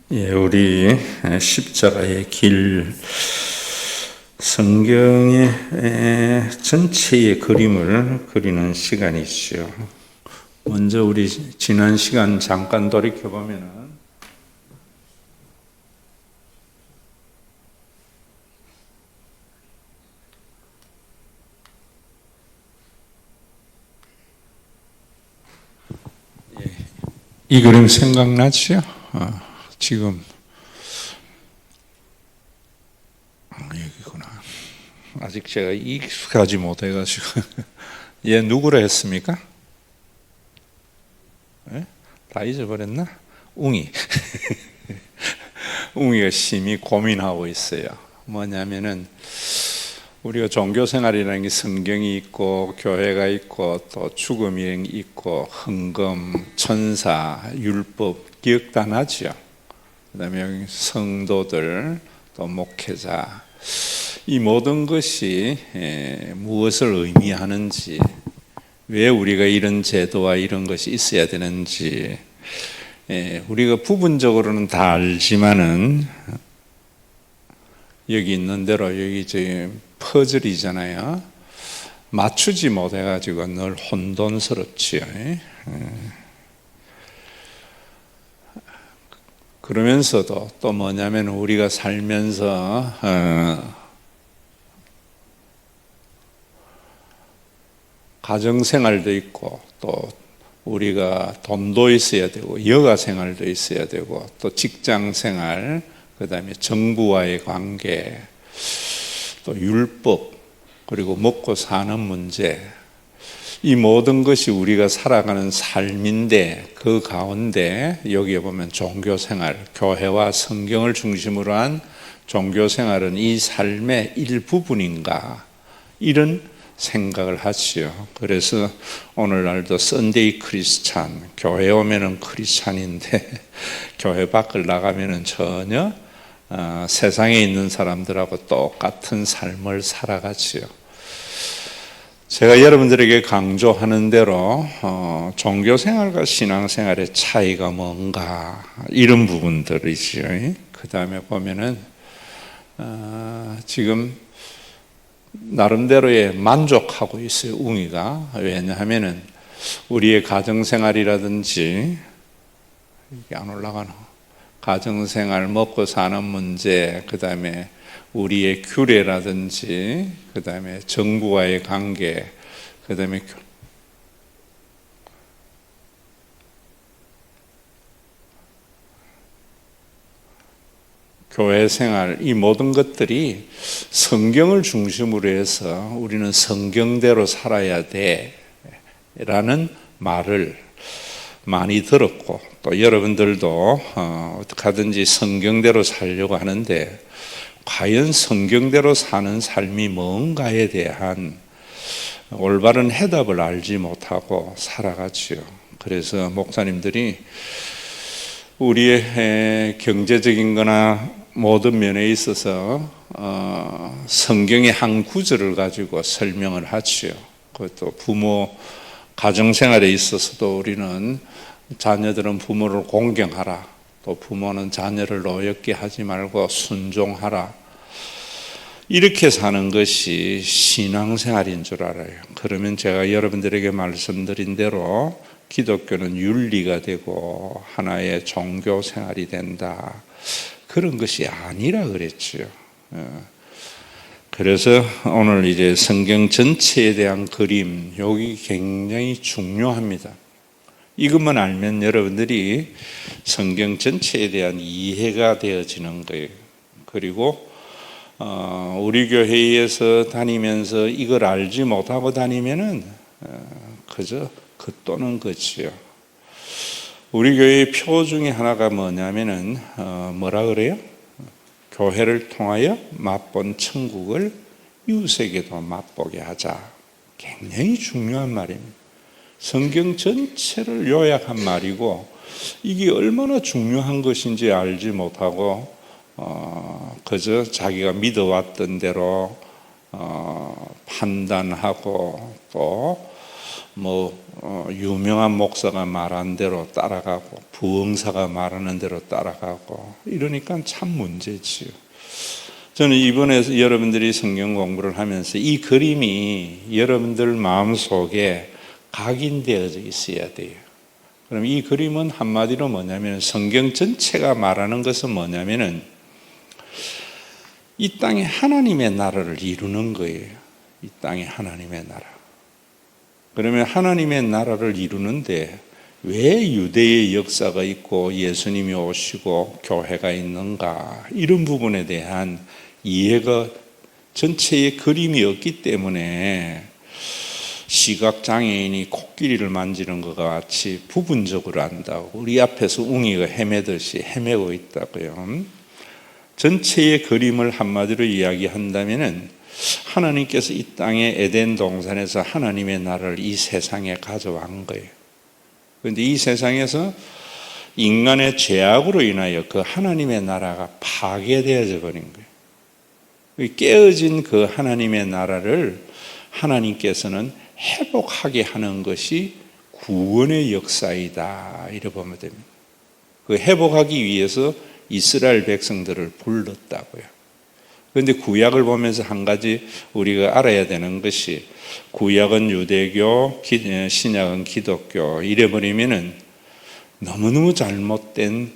우리 십자가의 길, 성경의 전체의 그림을 그리는 시간이죠. 먼저 우리 지난 시간 잠깐 돌이켜 보면은 이 그림 생각나죠? 지금 여기구나. 아직 제가 익숙하지 못해가지고 얘 누구라 했습니까? 네? 다 잊어버렸나? 웅이. 웅이가 심히 고민하고 있어요. 뭐냐면은 우리가 종교생활이라는 게 성경이 있고 교회가 있고 또 죽음이 있고 헌금, 천사, 율법 기억 다 나죠. 그 다음에 성도들 또 목회자, 이 모든 것이 무엇을 의미하는지, 왜 우리가 이런 제도와 이런 것이 있어야 되는지 우리가 부분적으로는 다 알지만은 여기 있는 대로 여기 지금 퍼즐이잖아요. 맞추지 못해가지고 늘 혼돈스럽지요. 그러면서도 또 뭐냐면 우리가 살면서 가정생활도 있고 또 우리가 돈도 있어야 되고 여가생활도 있어야 되고 또 직장생활, 그 다음에 정부와의 관계, 또 율법, 그리고 먹고 사는 문제, 이 모든 것이 우리가 살아가는 삶인데 그 가운데 여기에 보면 종교생활, 교회와 성경을 중심으로 한 종교생활은 이 삶의 일부분인가, 이런 생각을 하지요. 그래서 오늘날도 썬데이 크리스찬, 교회 오면은 크리스찬인데 교회 밖을 나가면은 전혀 세상에 있는 사람들하고 똑같은 삶을 살아가지요. 제가 여러분들에게 강조하는 대로 종교생활과 신앙생활의 차이가 뭔가, 이런 부분들이지요. 그 다음에 보면은 지금 나름대로의 만족하고 있어요, 웅이가. 왜냐하면은 우리의 가정생활이라든지, 이게 안 올라가나? 가정생활, 먹고 사는 문제, 그 다음에 우리의 규례라든지, 그 다음에 정부와의 관계, 그 다음에 교회 생활, 이 모든 것들이 성경을 중심으로 해서 우리는 성경대로 살아야 돼 라는 말을 많이 들었고, 또 여러분들도 어떻게 하든지 성경대로 살려고 하는데 과연 성경대로 사는 삶이 뭔가에 대한 올바른 해답을 알지 못하고 살아가지요. 그래서 목사님들이 우리의 경제적인 거나 모든 면에 있어서 성경의 한 구절을 가지고 설명을 하지요. 그것도 부모 가정생활에 있어서도 우리는 자녀들은 부모를 공경하라, 또 부모는 자녀를 노엽게 하지 말고 순종하라, 이렇게 사는 것이 신앙생활인 줄 알아요. 그러면 제가 여러분들에게 말씀드린 대로 기독교는 윤리가 되고 하나의 종교생활이 된다, 그런 것이 아니라 그랬죠. 그래서 오늘 이제 성경 전체에 대한 그림, 여기 굉장히 중요합니다. 이것만 알면 여러분들이 성경 전체에 대한 이해가 되어지는 거예요. 그리고 우리 교회에서 다니면서 이걸 알지 못하고 다니면은 그저 겉도는 거지요. 우리 교회의 표 중에 하나가 뭐냐면은 뭐라 그래요? 교회를 통하여 맛본 천국을 이웃에게도 맛보게 하자. 굉장히 중요한 말입니다. 성경 전체를 요약한 말이고, 이게 얼마나 중요한 것인지 알지 못하고 그저 자기가 믿어왔던 대로 판단하고 또 유명한 목사가 말한 대로 따라가고 부흥사가 말하는 대로 따라가고 이러니까 참 문제지요. 저는 이번에 여러분들이 성경 공부를 하면서 이 그림이 여러분들 마음속에 각인되어져 있어야 돼요. 그럼 이 그림은 한마디로 뭐냐면 성경 전체가 말하는 것은 뭐냐면은 이 땅에 하나님의 나라를 이루는 거예요. 이 땅에 하나님의 나라. 그러면 하나님의 나라를 이루는데 왜 유대의 역사가 있고 예수님이 오시고 교회가 있는가, 이런 부분에 대한 이해가 전체의 그림이 없기 때문에 시각장애인이 코끼리를 만지는 것과 같이 부분적으로 안다고, 우리 앞에서 웅이가 헤매듯이 헤매고 있다고요. 전체의 그림을 한마디로 이야기한다면은 하나님께서 이 땅에 에덴 동산에서 하나님의 나라를 이 세상에 가져온 거예요. 그런데 이 세상에서 인간의 죄악으로 인하여 그 하나님의 나라가 파괴되어져 버린 거예요. 깨어진 그 하나님의 나라를 하나님께서는 회복하게 하는 것이 구원의 역사이다, 이렇게 보면 됩니다. 그 회복하기 위해서 이스라엘 백성들을 불렀다고요. 그런데 구약을 보면서 한 가지 우리가 알아야 되는 것이, 구약은 유대교, 신약은 기독교 이래버리면은 너무너무 잘못된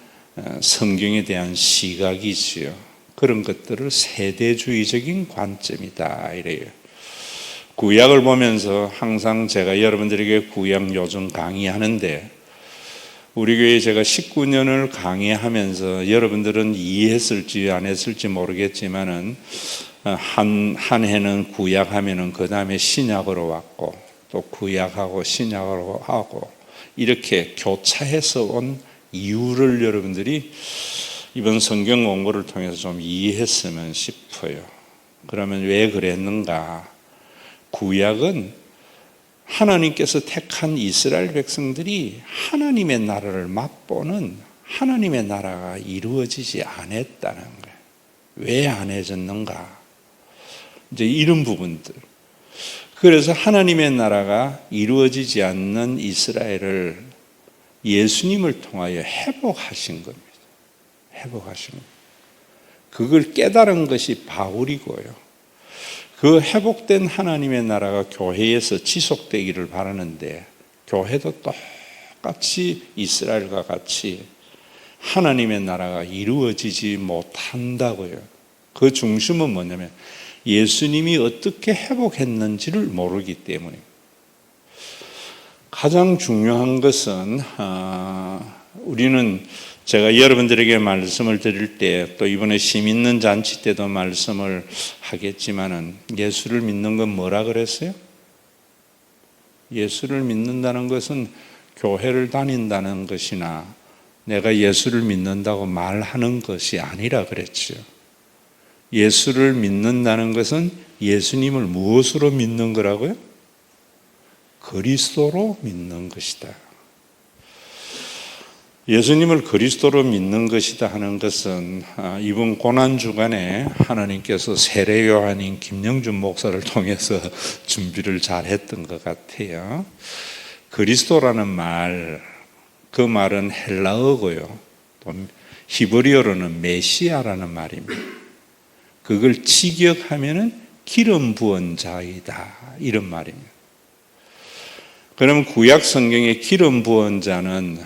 성경에 대한 시각이지요. 그런 것들을 세대주의적인 관점이다, 이래요. 구약을 보면서 항상 제가 여러분들에게 구약 요즘 강의하는데, 우리 교회에 제가 19년을 강의하면서 여러분들은 이해했을지 안 했을지 모르겠지만은 한 해는 구약하면은 그 다음에 신약으로 왔고 또 구약하고 신약으로 하고 이렇게 교차해서 온 이유를 여러분들이 이번 성경 공부를 통해서 좀 이해했으면 싶어요. 그러면 왜 그랬는가? 구약은 하나님께서 택한 이스라엘 백성들이 하나님의 나라를 맛보는 하나님의 나라가 이루어지지 않았다는 거예요. 왜 안 해졌는가? 이제 이런 부분들. 그래서 하나님의 나라가 이루어지지 않는 이스라엘을 예수님을 통하여 회복하신 겁니다. 회복하신 겁니다. 그걸 깨달은 것이 바울이고요. 그 회복된 하나님의 나라가 교회에서 지속되기를 바라는데, 교회도 똑같이 이스라엘과 같이 하나님의 나라가 이루어지지 못한다고요. 그 중심은 뭐냐면 예수님이 어떻게 회복했는지를 모르기 때문입니다. 가장 중요한 것은 우리는, 제가 여러분들에게 말씀을 드릴 때, 또 이번에 심 있는 잔치 때도 말씀을 하겠지만은, 예수를 믿는 건 뭐라 그랬어요? 예수를 믿는다는 것은 교회를 다닌다는 것이나 내가 예수를 믿는다고 말하는 것이 아니라 그랬죠. 예수를 믿는다는 것은 예수님을 무엇으로 믿는 거라고요? 그리스도로 믿는 것이다. 예수님을 그리스도로 믿는 것이다 하는 것은 이번 고난주간에 하나님께서 세례 요한인 김영준 목사를 통해서 준비를 잘 했던 것 같아요. 그리스도라는 말, 그 말은 헬라어고요. 또 히브리어로는 메시아라는 말입니다. 그걸 직역하면은 기름 부은 자이다, 이런 말입니다. 그럼 구약 성경의 기름 부은 자는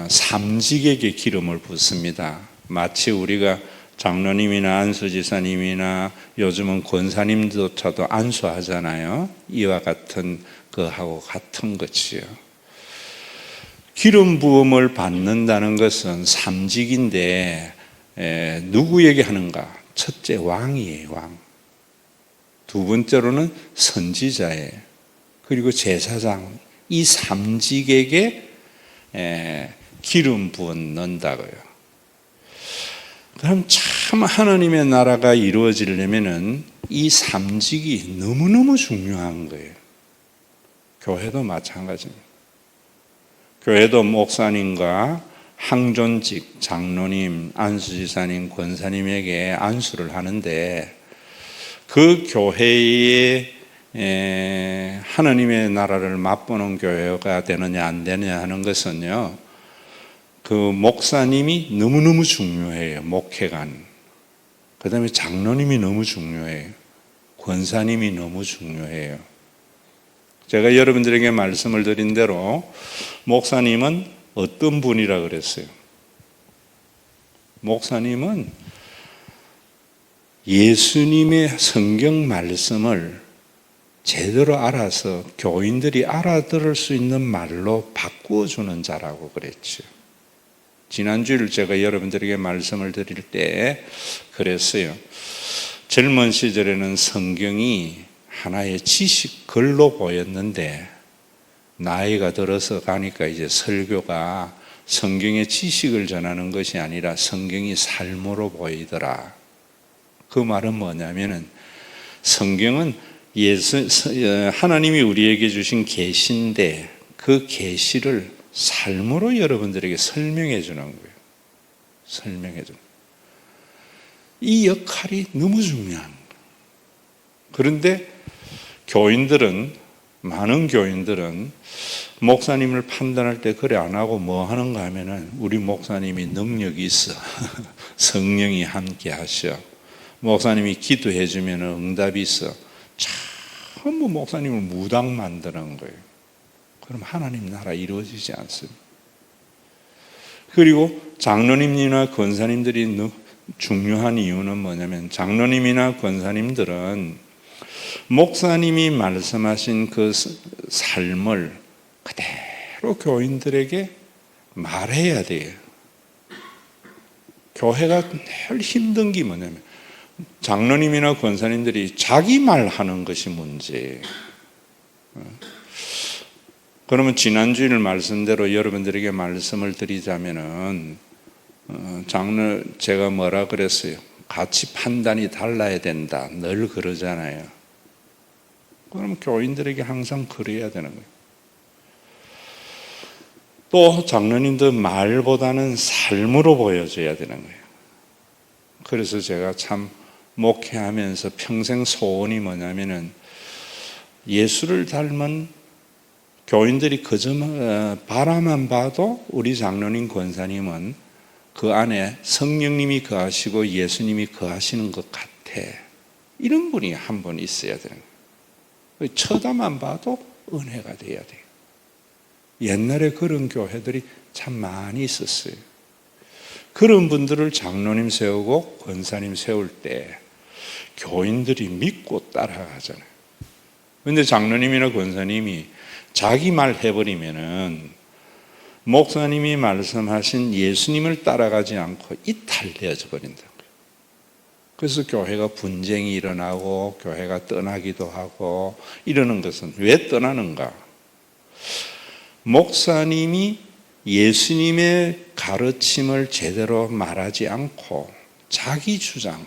삼직에게 기름을 붓습니다. 마치 우리가 장로님이나 안수지사님이나 요즘은 권사님조차도 안수하잖아요. 이와 같은 거하고 같은 것이요. 기름 부음을 받는다는 것은 삼직인데 누구에게 하는가? 첫째 왕이에요, 왕. 두 번째로는 선지자예요. 그리고 제사장. 이 삼직에게 기름 부었는다고요. 그럼 참 하나님의 나라가 이루어지려면은 이 삼직이 너무너무 중요한 거예요. 교회도 마찬가지입니다. 교회도 목사님과 항존직, 장로님, 안수지사님, 권사님에게 안수를 하는데, 그 교회의 하나님의 나라를 맛보는 교회가 되느냐 안 되느냐 하는 것은요, 그 목사님이 너무너무 중요해요. 목회관. 그 다음에 장로님이 너무 중요해요. 권사님이 너무 중요해요. 제가 여러분들에게 말씀을 드린 대로 목사님은 어떤 분이라 그랬어요? 목사님은 예수님의 성경 말씀을 제대로 알아서 교인들이 알아들을 수 있는 말로 바꾸어주는 자라고 그랬죠. 지난주일 제가 여러분들에게 말씀을 드릴 때 그랬어요. 젊은 시절에는 성경이 하나의 지식글로 보였는데 나이가 들어서 가니까 이제 설교가 성경의 지식을 전하는 것이 아니라 성경이 삶으로 보이더라. 그 말은 뭐냐면은 성경은 하나님이 우리에게 주신 계시인데 그 계시를 삶으로 여러분들에게 설명해 주는 거예요. 설명해 주는. 이 역할이 너무 중요한 거예요. 그런데 많은 교인들은 목사님을 판단할 때 그래 안 하고 뭐 하는가 하면은 우리 목사님이 능력이 있어. 성령이 함께 하셔. 목사님이 기도해 주면 응답이 있어. 전부 목사님을 무당 만드는 거예요. 그럼 하나님 나라 이루어지지 않습니다. 그리고 장로님이나 권사님들이 중요한 이유는 뭐냐면 장로님이나 권사님들은 목사님이 말씀하신 그 삶을 그대로 교인들에게 말해야 돼요. 교회가 늘 힘든 게 뭐냐면 장로님이나 권사님들이 자기 말하는 것이 문제예요. 그러면 지난주일 말씀대로 여러분들에게 말씀을 드리자면은 제가 뭐라 그랬어요? 가치 판단이 달라야 된다. 늘 그러잖아요. 그럼 교인들에게 항상 그래야 되는 거예요. 또 장로님도 말보다는 삶으로 보여줘야 되는 거예요. 그래서 제가 참 목회하면서 평생 소원이 뭐냐면은 예수를 닮은 교인들이 그저 바라만 봐도 우리 장로님 권사님은 그 안에 성령님이 거하시고 예수님이 거하시는 것 같아. 이런 분이 한 분 있어야 되는 거예요. 쳐다만 봐도 은혜가 돼야 돼요. 옛날에 그런 교회들이 참 많이 있었어요. 그런 분들을 장로님 세우고 권사님 세울 때 교인들이 믿고 따라가잖아요. 그런데 장로님이나 권사님이 자기 말 해버리면은 목사님이 말씀하신 예수님을 따라가지 않고 이탈되어져 버린다는 거예요. 그래서 교회가 분쟁이 일어나고 교회가 떠나기도 하고 이러는 것은 왜 떠나는가? 목사님이 예수님의 가르침을 제대로 말하지 않고 자기 주장,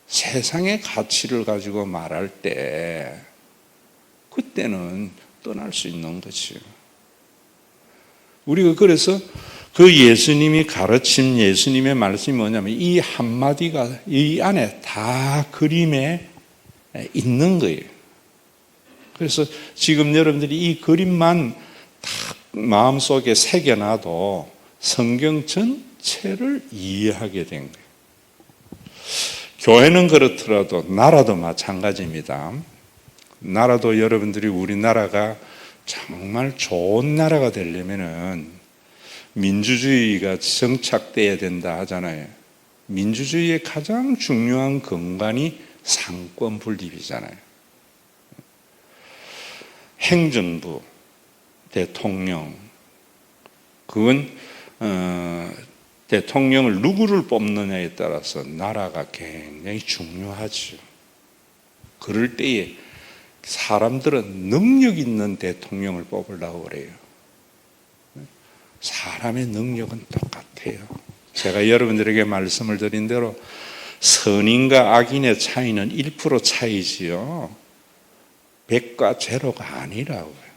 세상의 가치를 가지고 말할 때 그때는 떠날 수 있는 거죠. 우리가 그래서 그 예수님이 가르침, 예수님의 말씀이 뭐냐면 이 한마디가 이 안에 다 그림에 있는 거예요. 그래서 지금 여러분들이 이 그림만 딱 마음속에 새겨놔도 성경 전체를 이해하게 된 거예요. 교회는 그렇더라도 나라도 마찬가지입니다. 나라도 여러분들이 우리나라가 정말 좋은 나라가 되려면은 민주주의가 정착돼야 된다 하잖아요. 민주주의의 가장 중요한 근간이 상권 분립이잖아요. 행정부, 대통령, 그건 대통령을 누구를 뽑느냐에 따라서 나라가 굉장히 중요하죠. 그럴 때에 사람들은 능력 있는 대통령을 뽑으려고 그래요. 사람의 능력은 똑같아요. 제가 여러분들에게 말씀을 드린 대로 선인과 악인의 차이는 1% 차이지요. 100과 제로가 아니라고요.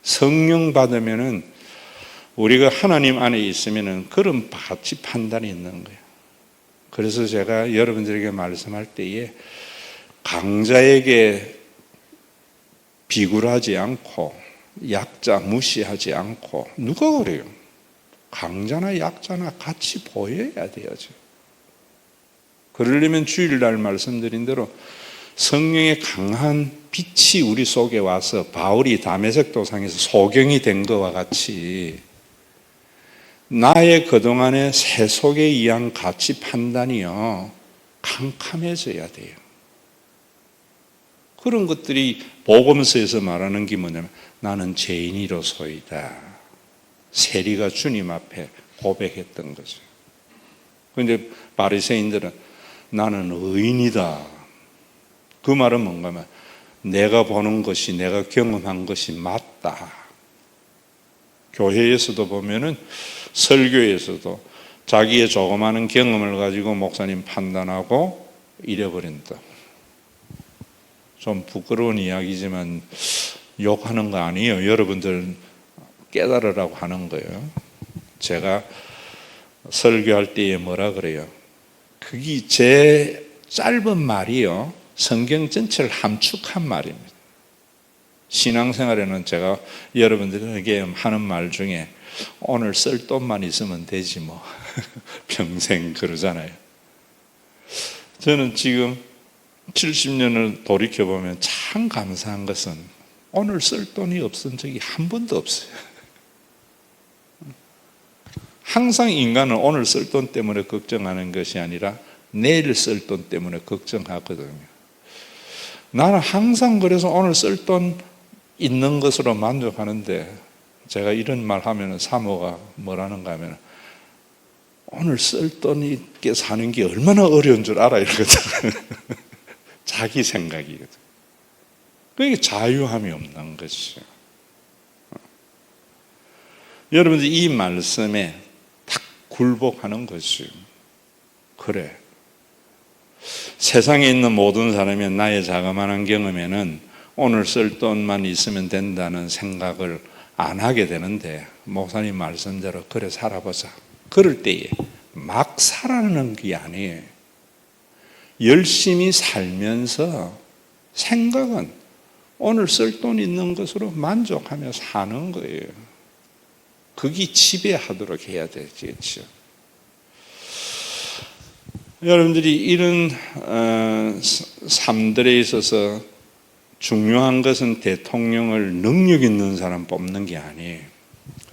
성령 받으면은 우리가 하나님 안에 있으면은 그런 가치 판단이 있는 거예요. 그래서 제가 여러분들에게 말씀할 때에 강자에게 비굴하지 않고 약자 무시하지 않고, 누가 그래요? 강자나 약자나 같이 보여야 돼야죠. 그러려면 주일날 말씀드린 대로 성령의 강한 빛이 우리 속에 와서 바울이 다메섹 도상에서 소경이 된 것과 같이 나의 그동안의 새 속에 의한 가치 판단이요 캄캄해져야 돼요. 그런 것들이 복음서에서 말하는 게 뭐냐면 나는 죄인이로소이다. 세리가 주님 앞에 고백했던 거죠. 그런데 바리새인들은 나는 의인이다. 그 말은 뭔가 하면 내가 보는 것이, 내가 경험한 것이 맞다. 교회에서도 보면은, 설교에서도 자기의 조그마한 경험을 가지고 목사님 판단하고 이래버린다. 좀 부끄러운 이야기지만 욕하는 거 아니에요. 여러분들 깨달으라고 하는 거예요. 제가 설교할 때에 뭐라 그래요? 그게 제 짧은 말이요, 성경 전체를 함축한 말입니다. 신앙생활에는 제가 여러분들에게 하는 말 중에 오늘 쓸 돈만 있으면 되지 뭐 평생 그러잖아요. 저는 지금 70년을 돌이켜보면 참 감사한 것은 오늘 쓸 돈이 없은 적이 한 번도 없어요. 항상 인간은 오늘 쓸 돈 때문에 걱정하는 것이 아니라 내일 쓸 돈 때문에 걱정하거든요. 나는 항상 그래서 오늘 쓸 돈 있는 것으로 만족하는데, 제가 이런 말 하면 사모가 뭐라는가 하면 오늘 쓸 돈 있게 사는 게 얼마나 어려운 줄 알아 이러거든. 자기 생각이거든. 그게 자유함이 없는 것이죠. 여러분들 이 말씀에 딱 굴복하는 것이요. 그래, 세상에 있는 모든 사람이 나의 자그마한 경험에는 오늘 쓸 돈만 있으면 된다는 생각을 안 하게 되는데, 목사님 말씀대로 그래 살아보자. 그럴 때에 막 살아가는 게 아니에요. 열심히 살면서 생각은 오늘 쓸 돈 있는 것으로 만족하며 사는 거예요. 그게 지배하도록 해야 되겠죠. 여러분들이 이런 삶들에 있어서 중요한 것은 대통령을 능력 있는 사람 뽑는 게 아니에요.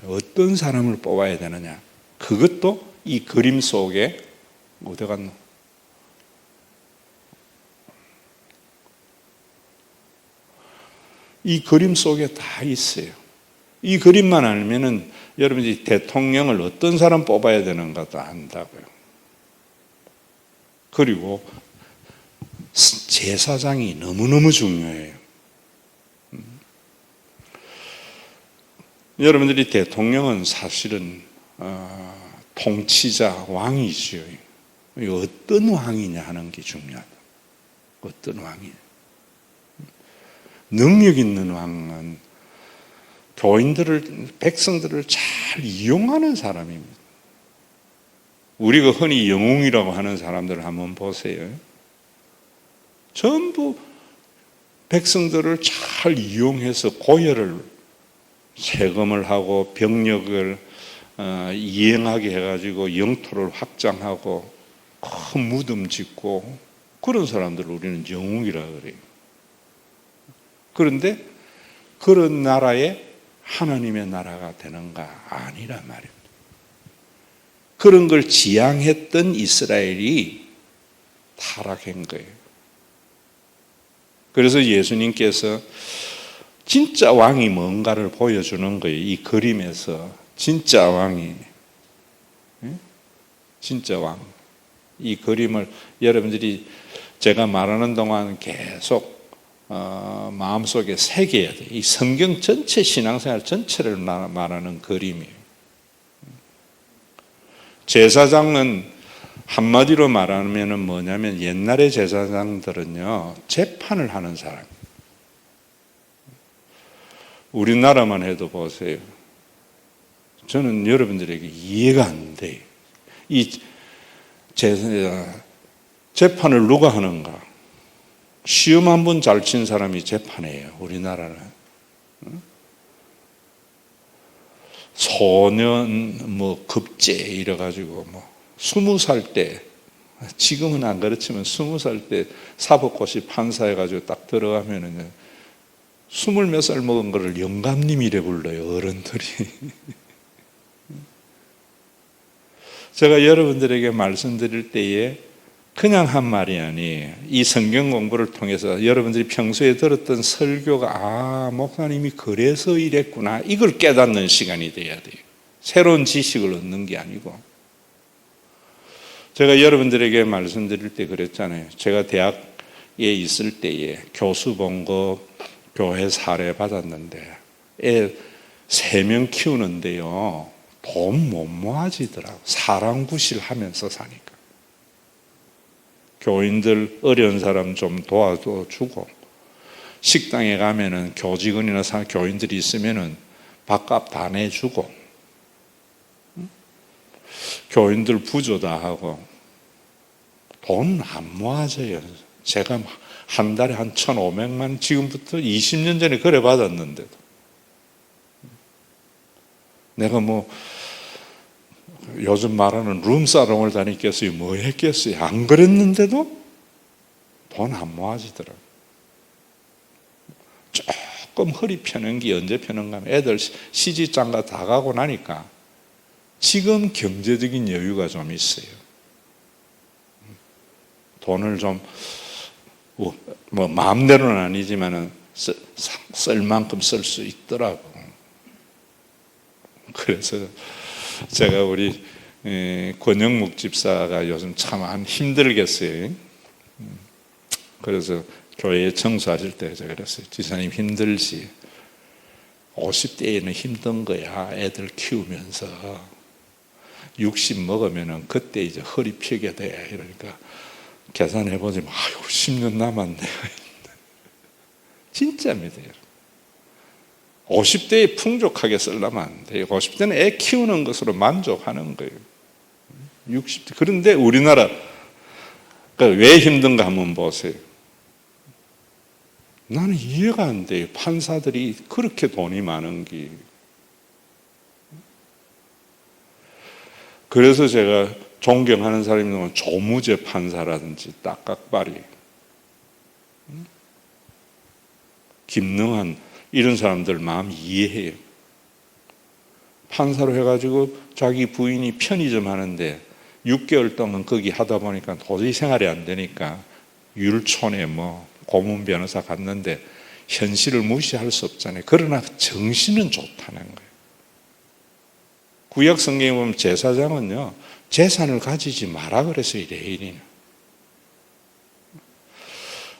어떤 사람을 뽑아야 되느냐. 그것도 이 그림 속에 어디 갔노? 이 그림 속에 다 있어요. 이 그림만 알면은 여러분이 대통령을 어떤 사람 뽑아야 되는가도 안다고요. 그리고 제사장이 너무너무 중요해요. 여러분들이 대통령은 사실은 통치자, 왕이죠. 어떤 왕이냐 하는 게 중요하다. 어떤 왕이냐. 능력 있는 왕은 교인들을, 백성들을 잘 이용하는 사람입니다. 우리가 흔히 영웅이라고 하는 사람들을 한번 보세요. 전부 백성들을 잘 이용해서 고열을, 세금을 하고 병력을 이행하게 해가지고 영토를 확장하고 큰 무덤 짓고, 그런 사람들을 우리는 영웅이라 그래요. 그런데 그런 나라에 하나님의 나라가 되는가? 아니란 말입니다. 그런 걸 지향했던 이스라엘이 타락한 거예요. 그래서 예수님께서 진짜 왕이 뭔가를 보여주는 거예요. 이 그림에서 진짜 왕이, 진짜 왕. 이 그림을 여러분들이 제가 말하는 동안 계속 마음속에 새겨야 돼요. 이 성경 전체, 신앙생활 전체를 말하는 그림이에요. 제사장은 한마디로 말하면 뭐냐면, 옛날의 제사장들은요, 재판을 하는 사람. 우리나라만 해도 보세요. 저는 여러분들에게 이해가 안 돼요. 이 재판을 누가 하는가? 시험 한 번 잘 친 사람이 재판이에요, 우리나라는. 소년 급제 이래가지고 20살 때, 지금은 안 그렇지만 20살 때 사법고시 판사해가지고 딱 들어가면은 20몇 살 먹은 거를 영감님이래 불러요, 어른들이. 제가 여러분들에게 말씀드릴 때에 그냥 한 말이 아니에요. 이 성경 공부를 통해서 여러분들이 평소에 들었던 설교가 목사님이 그래서 이랬구나, 이걸 깨닫는 시간이 돼야 돼요. 새로운 지식을 얻는 게 아니고. 제가 여러분들에게 말씀드릴 때 그랬잖아요. 제가 대학에 있을 때에 교수 본거 교회 사례 받았는데 애 3명 키우는데요, 돈 못 모아지더라고. 사랑구실 하면서 사니까. 교인들 어려운 사람 좀 도와주고, 식당에 가면은 교직원이나 교인들이 있으면은 밥값 다 내주고, 교인들 부조 다 하고, 돈 안 모아져요. 제가 한 달에 한 1,500만, 지금부터 20년 전에 그래 받았는데도. 내가 요즘 말하는 룸사롱을 다녔겠어요, 뭐 했겠어요. 안 그랬는데도 돈 안 모아지더라고요. 조금 허리 펴는 게 언제 펴는가 하면 애들 시집장가 다 가고 나니까 지금 경제적인 여유가 좀 있어요. 돈을 좀 마음대로는 아니지만은 쓸 만큼 쓸 수 있더라고. 그래서 제가 우리 권영묵 집사가 요즘 참 힘들겠어요. 그래서 교회에 청소하실 때 제가 그랬어요. 지사님 힘들지. 50대에는 힘든 거야, 애들 키우면서. 60 먹으면은 그때 이제 허리 펴게 돼. 이러니까 계산해보지, 10년 남았네. 진짜입니다. 50대에 풍족하게 쓰려면 안 돼요. 50대는 애 키우는 것으로 만족하는 거예요. 60대. 그런데 우리나라 왜 힘든가 한번 보세요. 나는 이해가 안 돼요. 판사들이 그렇게 돈이 많은 게. 그래서 제가 존경하는 사람이 있는 조무제 판사라든지 딱깍발이, 김능한 이런 사람들 마음 이해해요. 판사로 해가지고 자기 부인이 편의점 하는데 6개월 동안 거기 하다 보니까 도저히 생활이 안 되니까 율촌에 고문 변호사 갔는데 현실을 무시할 수 없잖아요. 그러나 정신은 좋다는 거예요. 구약 성경에 보면 제사장은요, 재산을 가지지 마라 그래서 레위인은.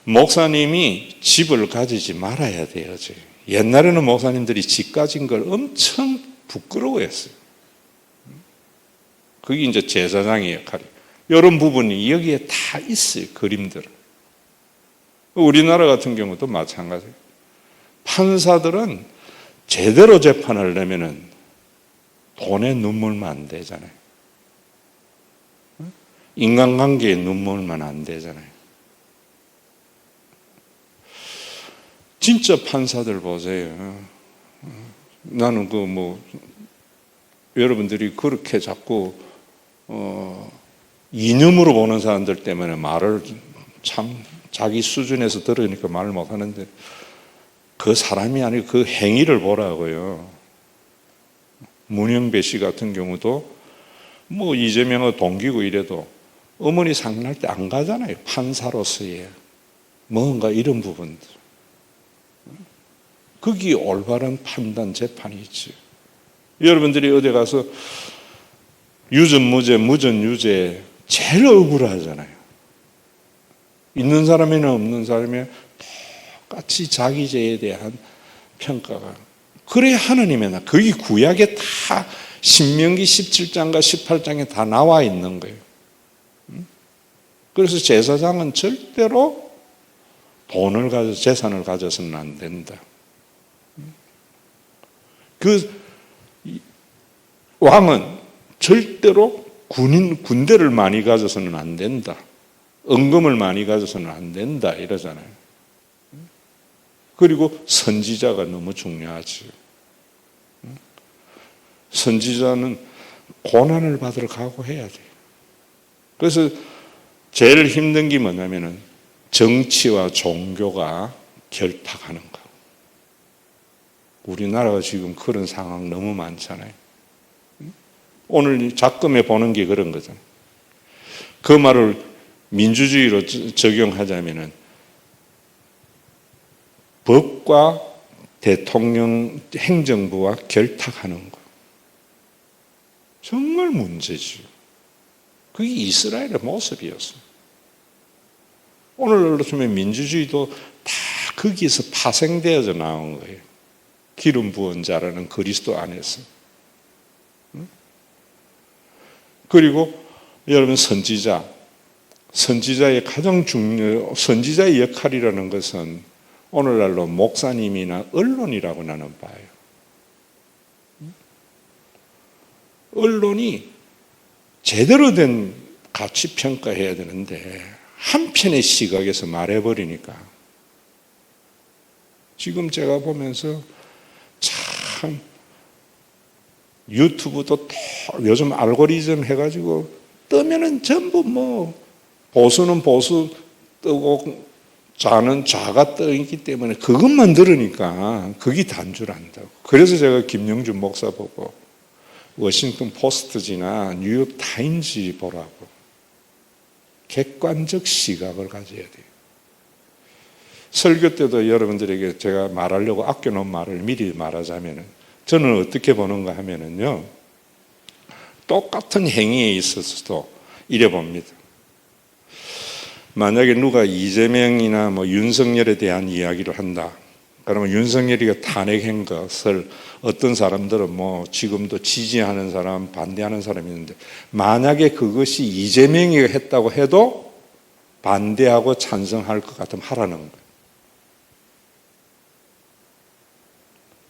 목사님이 집을 가지지 말아야 돼요. 옛날에는 목사님들이 집 가진 걸 엄청 부끄러워했어요. 그게 이제 제사장의 역할이에요. 이런 부분이 여기에 다 있어요, 그림들. 우리나라 같은 경우도 마찬가지예요. 판사들은 제대로 재판을 내면은 돈에 눈물만 안 되잖아요. 인간관계에 눈물만 안 되잖아요. 진짜 판사들 보세요. 나는 여러분들이 그렇게 자꾸 이념으로 보는 사람들 때문에 말을 참 자기 수준에서 들으니까 말을 못 하는데, 그 사람이 아니고 그 행위를 보라고요. 문영배 씨 같은 경우도 이재명의 동기고 이래도 어머니 상날 때 안 가잖아요. 판사로서의 뭔가 이런 부분들. 거기 올바른 판단, 재판이 있죠. 여러분들이 어디 가서 유전 무죄, 무전 유죄 제일 억울하잖아요. 있는 사람이나 없는 사람이 똑같이 자기 죄에 대한 평가가. 그래야 하느님의 나. 거기 구약에 다 신명기 17장과 18장에 다 나와 있는 거예요. 그래서 제사장은 절대로 돈을 가져, 재산을 가져서는 안 된다. 그 왕은 절대로 군대를 많이 가져서는 안 된다. 은금을 많이 가져서는 안 된다. 이러잖아요. 그리고 선지자가 너무 중요하지. 선지자는 고난을 받으러 각오해야 돼요. 그래서 제일 힘든 게 뭐냐면은 정치와 종교가 결탁하는 거. 우리나라가 지금 그런 상황 너무 많잖아요. 오늘 작금에 보는 게 그런 거잖아요. 그 말을 민주주의로 적용하자면은 법과 대통령 행정부와 결탁하는 거. 정말 문제지. 그게 이스라엘의 모습이었어요. 오늘날로 치면 민주주의도 다 거기에서 파생되어져 나온 거예요. 기름 부은 자라는 그리스도 안에서. 그리고 여러분 선지자의 가장 선지자의 역할이라는 것은 오늘날로 목사님이나 언론이라고 나는 봐요. 언론이 제대로 된 가치 평가해야 되는데 한편의 시각에서 말해버리니까 지금 제가 보면서 참 유튜브도 요즘 알고리즘 해가지고 뜨면은 전부 뭐 보수는 보수 뜨고 좌는 좌가 떠 있기 때문에 그것만 들으니까 그게 단줄 안다고. 그래서 제가 김영준 목사 보고 워싱턴 포스트지나 뉴욕 타임즈 보라고. 객관적 시각을 가져야 돼요. 설교 때도 여러분들에게 제가 말하려고 아껴놓은 말을 미리 말하자면은 저는 어떻게 보는가 하면은요, 똑같은 행위에 있어서도 이래 봅니다. 만약에 누가 이재명이나 뭐 윤석열에 대한 이야기를 한다. 그러면 윤석열이가 탄핵한 것을 어떤 사람들은 뭐 지금도 지지하는 사람, 반대하는 사람이 있는데 만약에 그것이 이재명이 했다고 해도 반대하고 찬성할 것 같으면 하라는 거예요.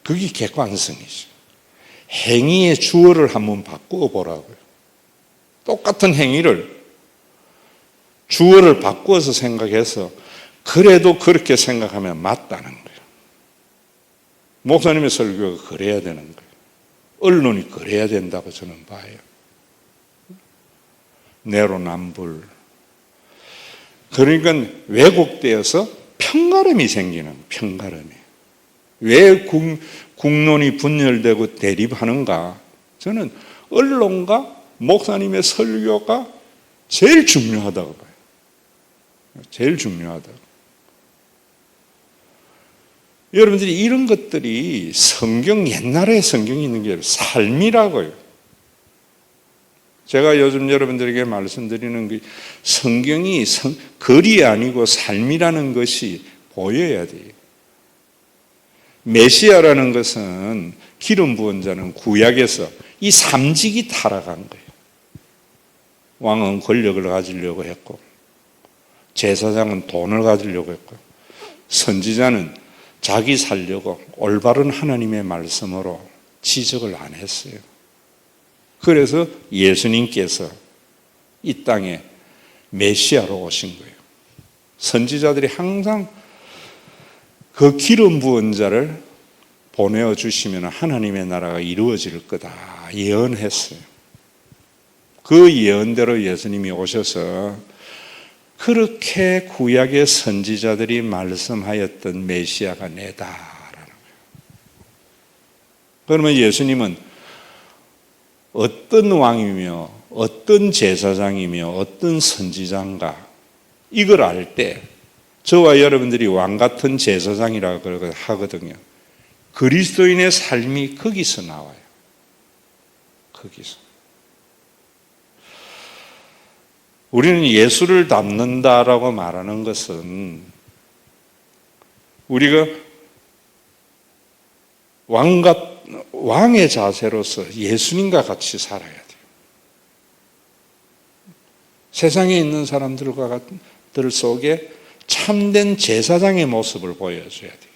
그게 객관성이죠. 행위의 주어를 한번 바꾸어 보라고요. 똑같은 행위를 주어를 바꾸어서 생각해서 그래도 그렇게 생각하면 맞다는 거예요. 목사님의 설교가 그래야 되는 거예요. 언론이 그래야 된다고 저는 봐요. 내로남불. 그러니까 왜곡되어서 편가름이 생기는 편가름이. 왜 국론이 분열되고 대립하는가? 저는 언론과 목사님의 설교가 제일 중요하다고 봐요. 제일 중요하다고. 여러분들이 이런 것들이 옛날에 성경이 있는 게 삶이라고요. 제가 요즘 여러분들에게 말씀드리는 게 성경이 글이 아니고 삶이라는 것이 보여야 돼요. 메시아라는 것은 기름 부은 자는 구약에서 이 삼직이 타락한 거예요. 왕은 권력을 가지려고 했고 제사장은 돈을 가지려고 했고 선지자는 자기 살려고 올바른 하나님의 말씀으로 지적을 안 했어요. 그래서 예수님께서 이 땅에 메시아로 오신 거예요. 선지자들이 항상 그 기름 부은 자를 보내어 주시면 하나님의 나라가 이루어질 거다 예언했어요. 그 예언대로 예수님이 오셔서 그렇게 구약의 선지자들이 말씀하였던 메시아가 내다라는 거예요. 그러면 예수님은 어떤 왕이며 어떤 제사장이며 어떤 선지자인가 이걸 알 때 저와 여러분들이 왕 같은 제사장이라고 하거든요. 그리스도인의 삶이 거기서 나와요. 거기서. 우리는 예수를 닮는다라고 말하는 것은 우리가 왕의 자세로서 예수님과 같이 살아야 돼요. 세상에 있는 사람들 속에 참된 제사장의 모습을 보여줘야 돼요.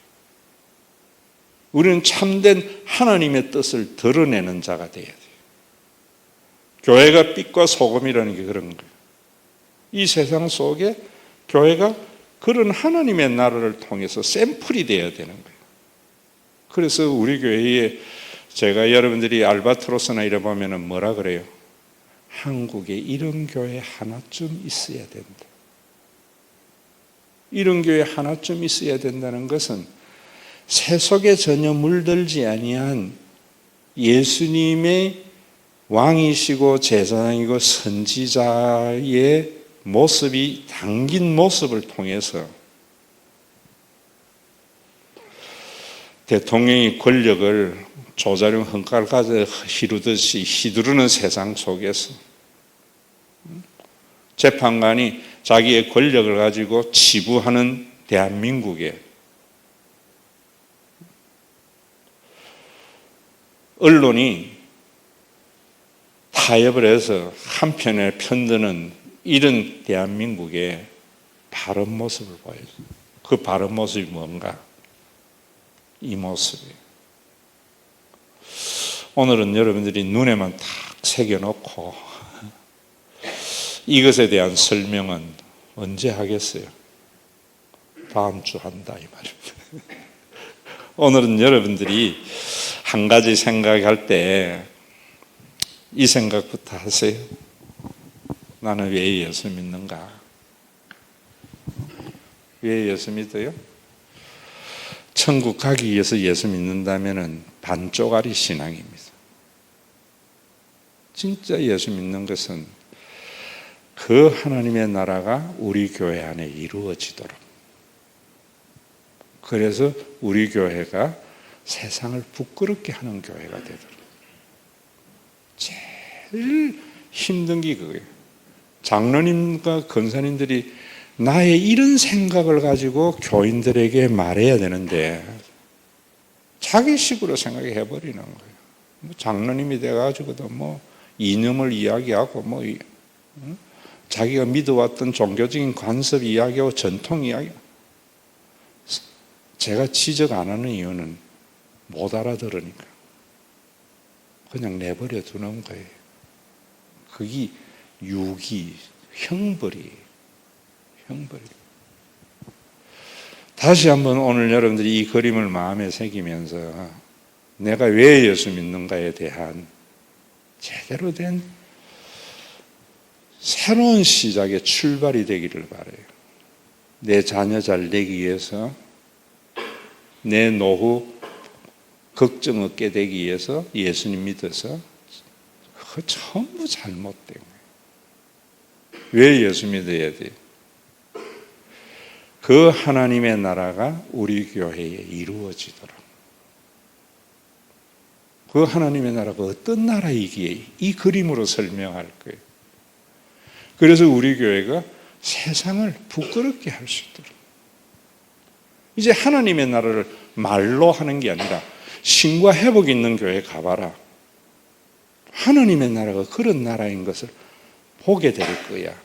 우리는 참된 하나님의 뜻을 드러내는 자가 돼야 돼요. 교회가 빛과 소금이라는 게 그런 거예요. 이 세상 속에 교회가 그런 하나님의 나라를 통해서 샘플이 되어야 되는 거예요. 그래서 우리 교회에 제가 여러분들이 알바트로스나 이래 보면은 뭐라 그래요? 한국에 이런 교회 하나쯤 있어야 된다. 이런 교회 하나쯤 있어야 된다는 것은 세속에 전혀 물들지 아니한 예수님의 왕이시고 제사장이고 선지자의 모습이 담긴 모습을 통해서 대통령이 권력을 조자룡 헝칼까지 휘두르듯이 휘두르는 세상 속에서 재판관이 자기의 권력을 가지고 치부하는 대한민국에 언론이 타협을 해서 한편에 편드는 이런 대한민국의 바른 모습을 보여줘요. 그 바른 모습이 뭔가? 이 모습이에요. 오늘은 여러분들이 눈에만 탁 새겨놓고 이것에 대한 설명은 언제 하겠어요? 다음 주 한다 이 말입니다. 오늘은 여러분들이 한 가지 생각할 때 이 생각부터 하세요. 나는 왜 예수 믿는가? 왜 예수 믿어요? 천국 가기 위해서 예수 믿는다면 반쪽짜리 신앙입니다. 진짜 예수 믿는 것은 그 하나님의 나라가 우리 교회 안에 이루어지도록, 그래서 우리 교회가 세상을 부끄럽게 하는 교회가 되도록. 제일 힘든 게 그거예요. 장로님과 권사님들이 나의 이런 생각을 가지고 교인들에게 말해야 되는데 자기식으로 생각해 버리는 거예요. 장로님이 돼가지고도 이념을 이야기하고 자기가 믿어왔던 종교적인 관습 이야기하고 전통 이야기. 제가 지적 안 하는 이유는 못 알아들으니까 그냥 내버려 두는 거예요. 그게 유기, 형벌이. 다시 한번 오늘 여러분들이 이 그림을 마음에 새기면서 내가 왜 예수 믿는가에 대한 제대로 된 새로운 시작의 출발이 되기를 바라요. 내 자녀 잘 되기 위해서, 내 노후 걱정 없게 되기 위해서 예수님 믿어서 그거 전부 잘못된 거예요. 왜 예수 믿어야 돼요? 그 하나님의 나라가 우리 교회에 이루어지도록. 그 하나님의 나라가 어떤 나라이기에 이 그림으로 설명할 거예요. 그래서 우리 교회가 세상을 부끄럽게 할 수 있도록. 이제 하나님의 나라를 말로 하는 게 아니라 신과 회복 있는 교회 가봐라. 하나님의 나라가 그런 나라인 것을 보게 될 거야.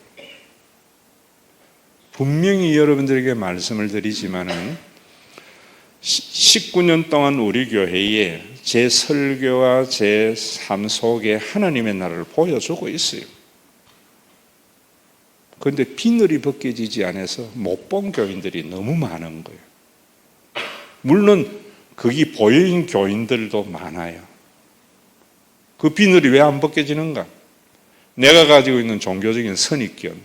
분명히 여러분들에게 말씀을 드리지만은 19년 동안 우리 교회에 제 설교와 제 삶 속에 하나님의 나라를 보여주고 있어요. 그런데 비늘이 벗겨지지 않아서 못 본 교인들이 너무 많은 거예요. 물론 거기 보여인 교인들도 많아요. 그 비늘이 왜 안 벗겨지는가? 내가 가지고 있는 종교적인 선입견,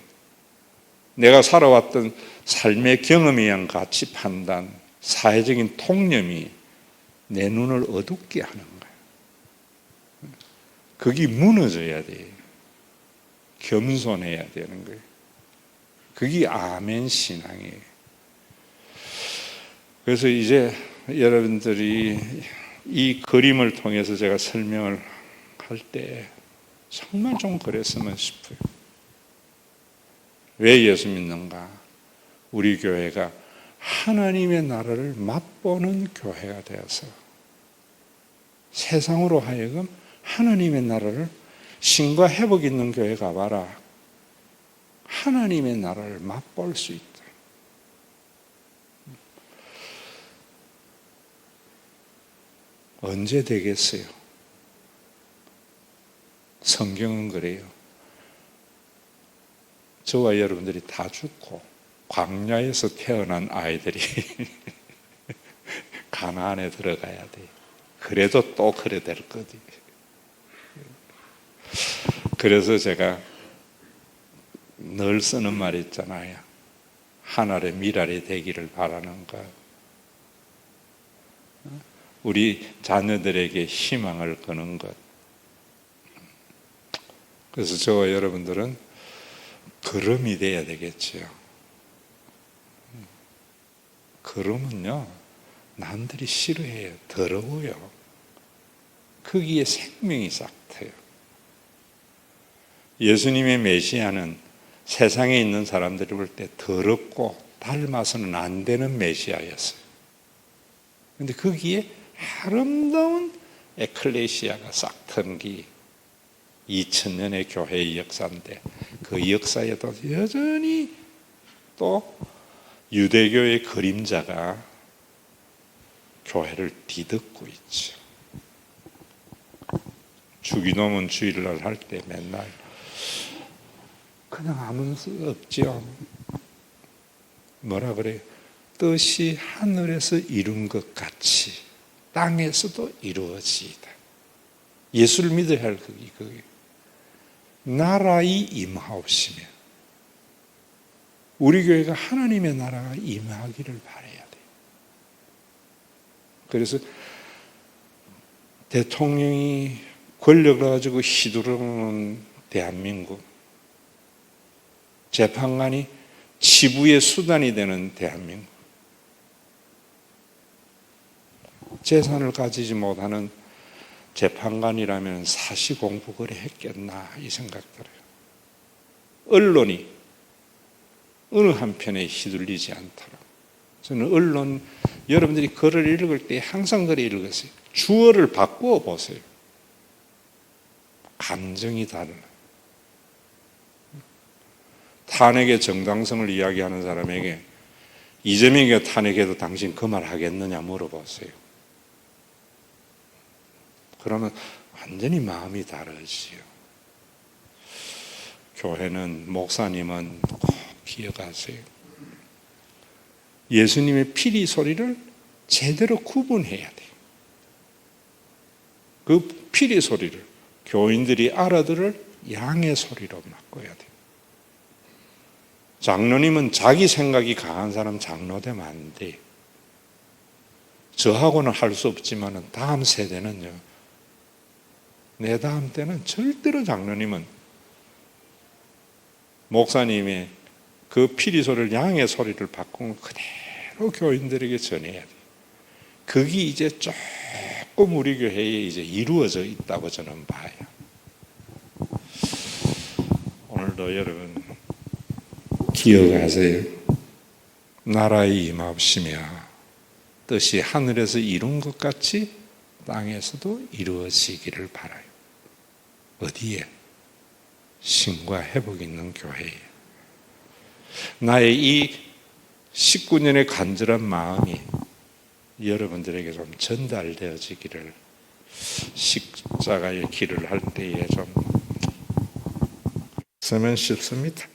내가 살아왔던 삶의 경험에 의한 가치 판단, 사회적인 통념이 내 눈을 어둡게 하는 거예요. 그게 무너져야 돼요. 겸손해야 되는 거예요. 그게 아멘 신앙이에요. 그래서 이제 여러분들이 이 그림을 통해서 제가 설명을 할 때 정말 좀 그랬으면 싶어요. 왜 예수 믿는가? 우리 교회가 하나님의 나라를 맛보는 교회가 되어서 세상으로 하여금 하나님의 나라를, 신과 회복 있는 교회 가봐라, 하나님의 나라를 맛볼 수 있다. 언제 되겠어요? 성경은 그래요. 저와 여러분들이 다 죽고 광야에서 태어난 아이들이 가나안에 들어가야 돼. 그래도 또 그래 될 거지. 그래서 제가 늘 쓰는 말 있잖아요. 하늘의 미랄이 되기를 바라는 것. 우리 자녀들에게 희망을 거는 것. 그래서 저와 여러분들은 그름이 돼야 되겠지요. 그름은요, 남들이 싫어해요. 더러워요. 거기에 생명이 싹 트요. 예수님의 메시아는 세상에 있는 사람들이 볼 때 더럽고 닮아서는 안 되는 메시아였어요. 그런데 거기에 아름다운 에클레시아가 싹 튼 게 2000년의 교회의 역사인데, 그 역사에도 여전히 또 유대교의 그림자가 교회를 뒤덮고 있죠. 주기도문 주일날 할 때 맨날 그냥 아무 수 없죠. 뭐라 그래요? 뜻이 하늘에서 이룬 것 같이 땅에서도 이루어지이다. 예수를 믿어야 할 그게 나라의 임하옵시며, 우리 교회가 하나님의 나라가 임하기를 바라야 돼요. 그래서 대통령이 권력을 가지고 휘두르는 대한민국, 재판관이 치부의 수단이 되는 대한민국, 재산을 가지지 못하는 재판관이라면 사시 공부 그래 했겠나 이 생각 들어요. 언론이 어느 한편에 휘둘리지 않도록. 저는 언론, 여러분들이 글을 읽을 때 항상 글을 읽으세요. 주어를 바꾸어 보세요. 감정이 달라요. 탄핵의 정당성을 이야기하는 사람에게 이재명이가 탄핵해도 당신 그 말 하겠느냐 물어보세요. 그러면 완전히 마음이 다르지요. 교회는, 목사님은 꼭 기억하세요. 예수님의 피리 소리를 제대로 구분해야 돼요. 그 피리 소리를 교인들이 알아들을 양의 소리로 바꿔야 돼요. 장로님은 자기 생각이 강한 사람 장로 되면 안 돼요. 저하고는 할 수 없지만 다음 세대는요, 내 다음 때는 절대로 장로님은 목사님의 그 피리 소리를 양의 소리를 바꾸고 그대로 교인들에게 전해야 돼요. 그게 이제 조금 우리 교회에 이제 이루어져 있다고 저는 봐요. 오늘도 여러분 기억하세요. 나라의 임하옵시며 뜻이 하늘에서 이룬 것 같이 땅에서도 이루어지기를 바라요. 어디에? 신과 회복 있는 교회에. 나의 이 19년의 간절한 마음이 여러분들에게 좀 전달되어지기를, 십자가의 길을 할 때에 좀 쓰면 쉽습니다.